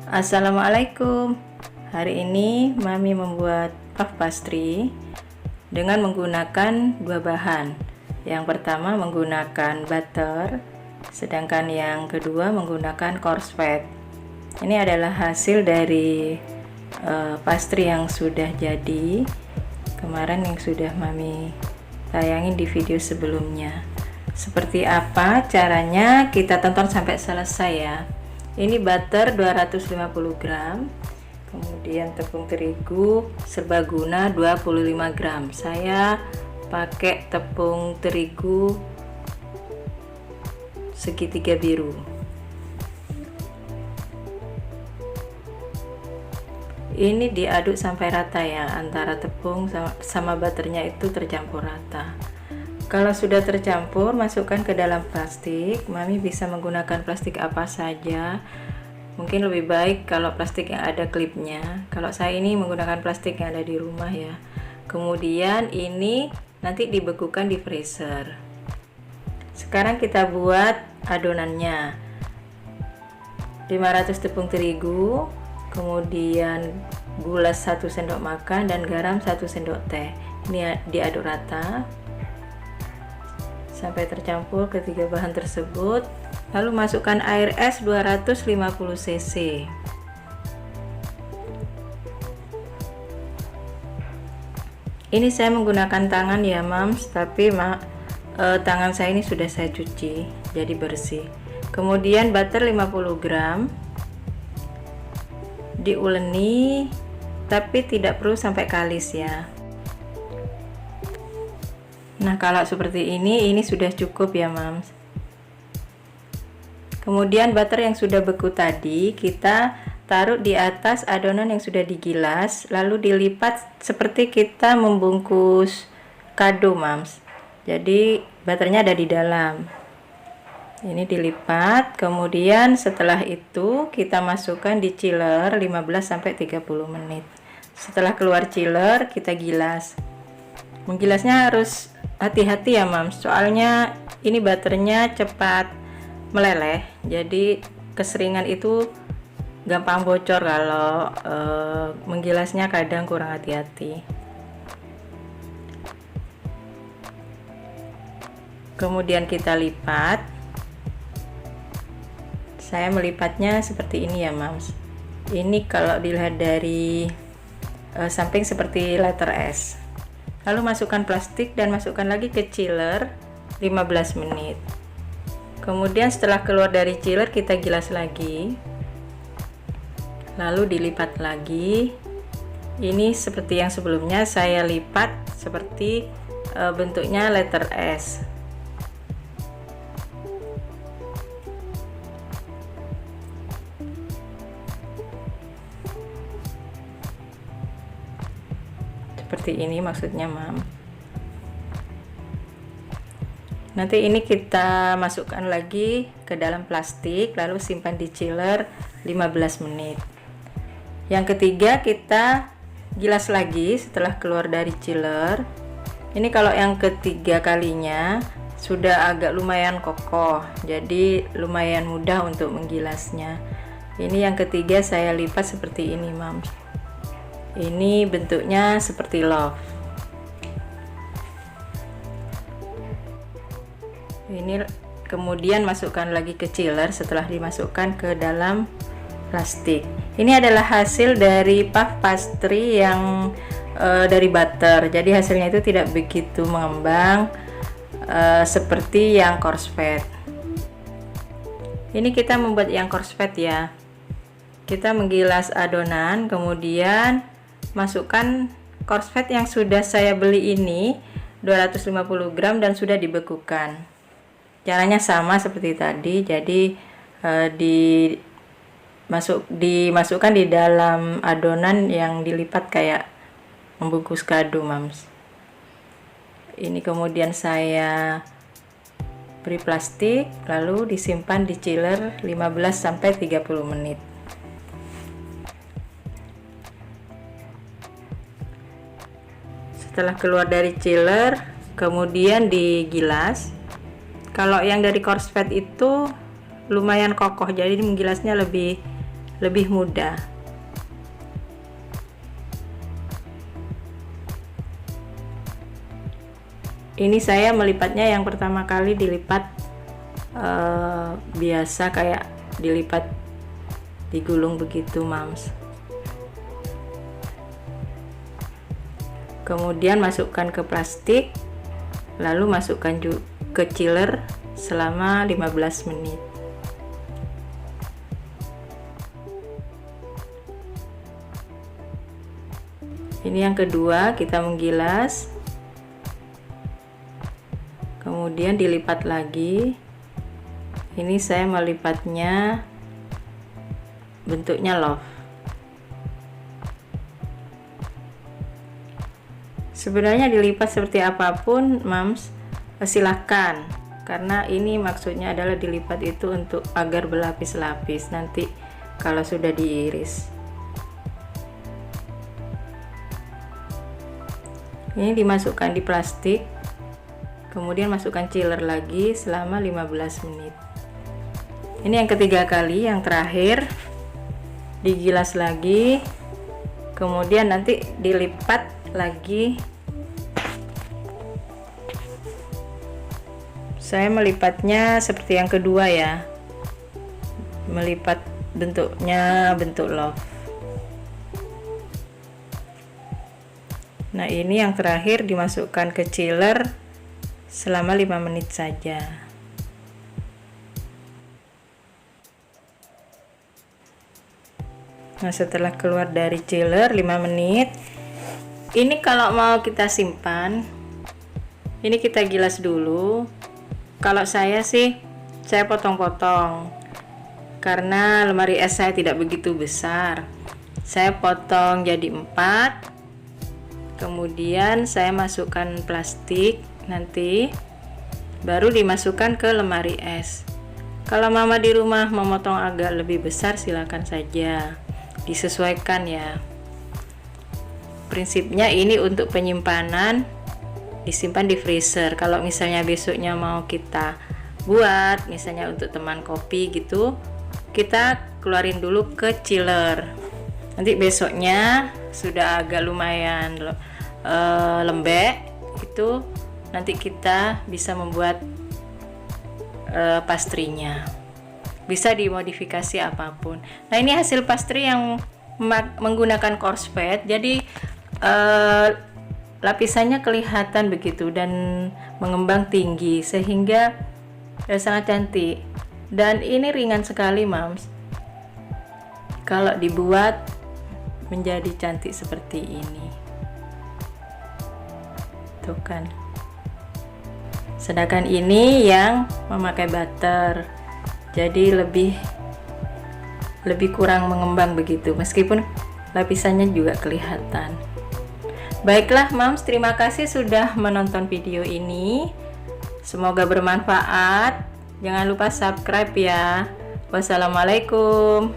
Assalamualaikum. Hari ini Mami membuat puff pastry dengan menggunakan dua bahan. Yang pertama menggunakan butter, sedangkan yang kedua menggunakan coarse fat. Ini adalah hasil dari pastry yang sudah jadi kemarin, yang sudah Mami tayangin di video sebelumnya. Seperti apa caranya, kita tonton sampai selesai ya. Ini butter 250 gram, kemudian tepung terigu serbaguna 25 gram. Saya pakai tepung terigu segitiga biru. Ini diaduk sampai rata ya, antara tepung sama butternya itu tercampur rata. Kalau sudah tercampur, masukkan ke dalam plastik. Mami bisa menggunakan plastik apa saja. Mungkin lebih baik kalau plastik yang ada klipnya. Kalau saya ini menggunakan plastik yang ada di rumah ya. Kemudian ini nanti dibekukan di freezer. Sekarang kita buat adonannya. 500 tepung terigu, kemudian gula 1 sendok makan dan garam 1 sendok teh. Ini diaduk rata sampai tercampur ketiga bahan tersebut. Lalu masukkan air es 250 cc. Ini saya menggunakan tangan ya mams, tapi tangan saya ini sudah saya cuci jadi bersih. Kemudian butter 50 gram diuleni, tapi tidak perlu sampai kalis ya. Nah, kalau seperti ini sudah cukup ya mams. Kemudian butter yang sudah beku tadi kita taruh di atas adonan yang sudah digilas, lalu dilipat seperti kita membungkus kado mams. Jadi butternya ada di dalam. Ini dilipat, kemudian setelah itu kita masukkan di chiller 15-30 menit. Setelah keluar chiller kita gilas. Menggilasnya harus hati-hati ya mams, soalnya ini butternya cepat meleleh, jadi keseringan itu gampang bocor kalau menggilasnya, kadang kurang hati-hati. Kemudian kita lipat. Saya melipatnya seperti ini ya mams. Ini kalau dilihat dari samping seperti letter S. Lalu masukkan plastik dan masukkan lagi ke chiller 15 menit. Kemudian setelah keluar dari chiller kita gilas lagi. Lalu dilipat lagi. Ini seperti yang sebelumnya saya lipat seperti bentuknya letter S. Seperti ini maksudnya mam. Nanti ini kita masukkan lagi ke dalam plastik, lalu simpan di chiller 15 menit. Yang ketiga kita gilas lagi setelah keluar dari chiller. Ini kalau yang ketiga kalinya sudah agak lumayan kokoh, jadi lumayan mudah untuk menggilasnya. Ini yang ketiga saya lipat seperti ini mam. Ini bentuknya seperti love. Ini kemudian masukkan lagi ke chiller setelah dimasukkan ke dalam plastik. Ini adalah hasil dari puff pastry yang dari butter. Jadi hasilnya itu tidak begitu mengembang seperti yang coarse fat. Ini kita membuat yang coarse fat ya. Kita menggilas adonan, kemudian masukkan coarse fat yang sudah saya beli ini 250 gram dan sudah dibekukan. Caranya sama seperti tadi, jadi dimasukkan di dalam adonan yang dilipat kayak membungkus kado mams. Ini kemudian saya beri plastik, lalu disimpan di chiller 15-30 menit. Setelah keluar dari chiller kemudian digilas. Kalau yang dari coarse fat itu lumayan kokoh, jadi menggilasnya lebih lebih mudah. Ini saya melipatnya yang pertama kali dilipat biasa kayak dilipat digulung begitu, Mams. Kemudian masukkan ke plastik, lalu masukkan ke chiller selama 15 menit. Ini yang kedua, kita menggilas, kemudian dilipat lagi. Ini saya melipatnya bentuknya love. Sebenarnya dilipat seperti apapun, Mams, silahkan, karena ini maksudnya adalah dilipat itu untuk agar berlapis-lapis nanti kalau sudah diiris. Ini dimasukkan di plastik, kemudian masukkan chiller lagi selama 15 menit. Ini yang ketiga kali, yang terakhir digilas lagi, kemudian nanti dilipat lagi. Saya melipatnya seperti yang kedua ya, melipat bentuknya bentuk love. Nah, ini yang terakhir dimasukkan ke chiller selama 5 menit saja. Nah, setelah keluar dari chiller 5 menit, ini kalau mau kita simpan, ini kita gilas dulu. Kalau saya sih, saya potong-potong karena lemari es saya tidak begitu besar. Saya potong jadi 4, kemudian saya masukkan plastik, nanti baru dimasukkan ke lemari es. Kalau mama di rumah memotong agak lebih besar, silakan saja, disesuaikan ya. Prinsipnya ini untuk penyimpanan, disimpan di freezer. Kalau misalnya besoknya mau kita buat, misalnya untuk teman kopi gitu, kita keluarin dulu ke chiller. Nanti besoknya sudah agak lumayan lembek, itu nanti kita bisa membuat pastrinya. Bisa dimodifikasi apapun. Nah, ini hasil pastry yang menggunakan coarse fat, jadi lapisannya kelihatan begitu dan mengembang tinggi sehingga sangat cantik, dan ini ringan sekali, Mams, kalau dibuat menjadi cantik seperti ini. Tuh kan. Sedangkan ini yang memakai butter, jadi lebih kurang mengembang begitu, meskipun lapisannya juga kelihatan. Baiklah, Mams, terima kasih sudah menonton video ini. Semoga bermanfaat. Jangan lupa subscribe ya. Wassalamualaikum.